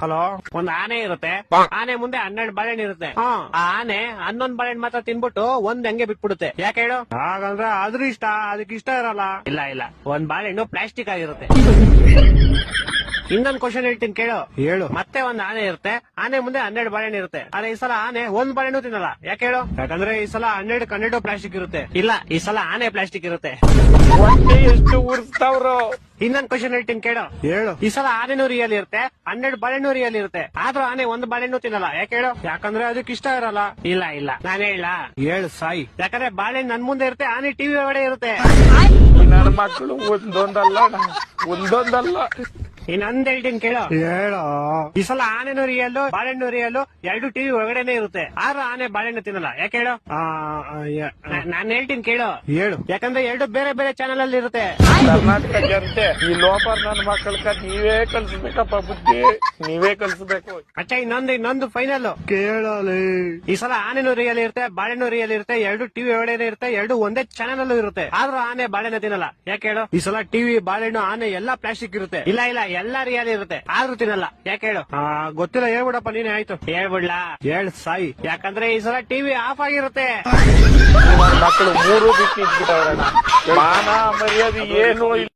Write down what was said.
Hello, ಒಂದ್ ಆನೆ ಇರುತ್ತೆ. ಆನೆ ಮುಂದೆ 12 ಬಾಳೆಹಣ್ಣು ಇರುತ್ತೆ. ಆ ಆನೆ 11 ಬಾಳೆಹಣ್ಣು ಮಾತ್ರ ತಿನ್ಬಿಟ್ಟು ಒಂದ್ ಹಂಗೆ ಬಿಟ್ಬಿಡುತ್ತೆ. ಯಾಕೆ ಹೇಳು? ಹಾಗಂದ್ರೆ ಅದ್ರ ಇಷ್ಟ, ಅದಕ್ಕೆ ಇಷ್ಟ ಇರಲ್ಲ. ಇಲ್ಲ ಇಲ್ಲ, ಒಂದ್ ಬಾಳೆಹಣ್ಣು ಪ್ಲಾಸ್ಟಿಕ್ ಆಗಿರುತ್ತೆ. ಇನ್ನೊಂದ್ ಕ್ವಶನ್ ಹೇಳ್ತೀನಿ ಕೇಳು. ಹೇಳು. ಮತ್ತೆ ಒಂದ್ ಆನೆ ಇರುತ್ತೆ. ಆನೆ ಮುಂದೆ 12 ಬಾಳೆಹಣ್ಣು ಇರುತ್ತೆ. ಆದ್ರೆ ಈ ಸಲ ಆನೆ ಒಂದ್ ಬಾಳೆಹಣ್ಣು ತಿನ್ನಲ್ಲ. ಯಾಕೆ ಹೇಳು? ಯಾಕಂದ್ರೆ ಈ ಸಲ 12 ಪ್ಲಾಸ್ಟಿಕ್ ಇರುತ್ತೆ. ಇಲ್ಲ, ಈ ಸಲ ಆನೆ ಪ್ಲಾಸ್ಟಿಕ್ ಇರುತ್ತೆ. ಹೊಟ್ಟೆ ಎಷ್ಟು ಉರ್ಸ್ತಾವ್ರು. ಇನ್ನೊಂದ್ ಕ್ವಶನ್ ಹೇಳ್ತೀನಿ ಕೇಳು. ಹೇಳು. ಈ ಸಲ ಆನೆನೂ ರಿಯಲ್ ಇರುತ್ತೆ, 12 ಬಾಳೆಹಣ್ಣು ರಿಯಲ್ ಇರುತ್ತೆ. ಆದ್ರೂ ಆನೆ ಒಂದ್ ಬಾಳೆಹಣ್ಣು ತಿನ್ನಲ್ಲ. ಯಾಕೆ ಹೇಳು? ಯಾಕಂದ್ರೆ ಅದಕ್ಕೆ ಇಷ್ಟ ಇರಲ್ಲ. ಇಲ್ಲ ಇಲ್ಲ, ನಾನು ಹೇಳ. ಹೇಳು ಸಾಯಿ. ಯಾಕಂದ್ರೆ ಬಾಳೆಹಣ್ಣು ನನ್ ಮುಂದೆ ಇರುತ್ತೆ, ಆನೆ ಟಿವಿ ಒಳಗಡೆ ಇರುತ್ತೆ. ನನ್ನ ಮಕ್ಕಳು ಒಂದೊಂದಲ್ಲ. ಇನ್ನೊಂದ್ ಹೇಳ್ತೀನಿ ಕೇಳು. ಹೇಳು. ಈ ಸಲ ಆನೆನೂ ರಿಯಲ್, ಬಾಳೆಹಣ್ಣು ರಿಯಲ್, 2 ಟಿವಿ ಒಳಗಡೆನೆ ಇರುತ್ತೆ. ಆದ್ರೂ ಆನೆ ಬಾಳೆಹಣ್ಣು ತಿನ್ನಲ್ಲ. ಯಾಕೆ ಹೇಳು? ನಾನ್ ಹೇಳ್ತೀನಿ ಕೇಳು. ಹೇಳು. ಯಾಕಂದ್ರೆ 2 ಬೇರೆ ಬೇರೆ ಚಾನೆಲ್ ಅಲ್ಲಿ ಇರುತ್ತೆ. ಕರ್ನಾಟಕ ಜನತೆ ಈ ಲೋಪರ್ ನನ್ನ ಮಕ್ಕಳ ನೀವೇ ಕಲ್ಸ್ಬೇಕಪ್ಪ, ಬುದ್ಧಿ ನೀವೇ ಕಲ್ಸ್ಬೇಕು. ಅಚ್ಚ, ಇನ್ನೊಂದು ಫೈನಲ್ ಕೇಳಲಿ. ಈ ಸಲ ಆನೆನೂ ರಿಯಲ್ ಇರುತ್ತೆ, ಬಾಳೆಹಣ್ಣು ರಿಯಲ್ ಇರುತ್ತೆ, 2 ಟಿವಿ ಒಳಗಡೆ ಇರುತ್ತೆ, 2 ಒಂದೇ ಚಾನೆಲ್ ಅಲ್ಲೂ ಇರುತ್ತೆ. ಆದ್ರೂ ಆನೆ ಬಾಳೆಹಣ್ಣು ತಿನ್ನಲ್ಲ. ಯಾಕೆ ಹೇಳು? ಈ ಸಲ ಟಿವಿ, ಬಾಳೆಹಣ್ಣು, ಆನೆ ಎಲ್ಲಾ ಪ್ಲಾಸ್ಟಿಕ್ ಇರುತ್ತೆ. ಇಲ್ಲ ಇಲ್ಲ, ಎಲ್ಲಾ ರಿಯಲ್ ಇರುತ್ತೆ, ಆದ್ರೂ ತಿನ್ನಲ್ಲ. ಯಾಕೆ ಹೇಳು? ಗೊತ್ತಿಲ್ಲ, ಹೇಳ್ಬಿಡಪ್ಪ ನೀನೆ. ಆಯ್ತು, ಹೇಳ್ಬಿಡ್ಲಾ? ಹೇಳ್ ಸಾಯಿ. ಯಾಕಂದ್ರೆ ಈ ಸಲ ಟಿವಿ ಆಫ್ ಆಗಿರುತ್ತೆ. ಮಕ್ಕಳು 3 ಬಿಟ್ಟು ಇಟ್ಬಿಟ್ಟವ್ರಣ್ಣ. ಮಾನ ಮರ್ಯಾದೆ ಏನೂ ಇಲ್ಲ.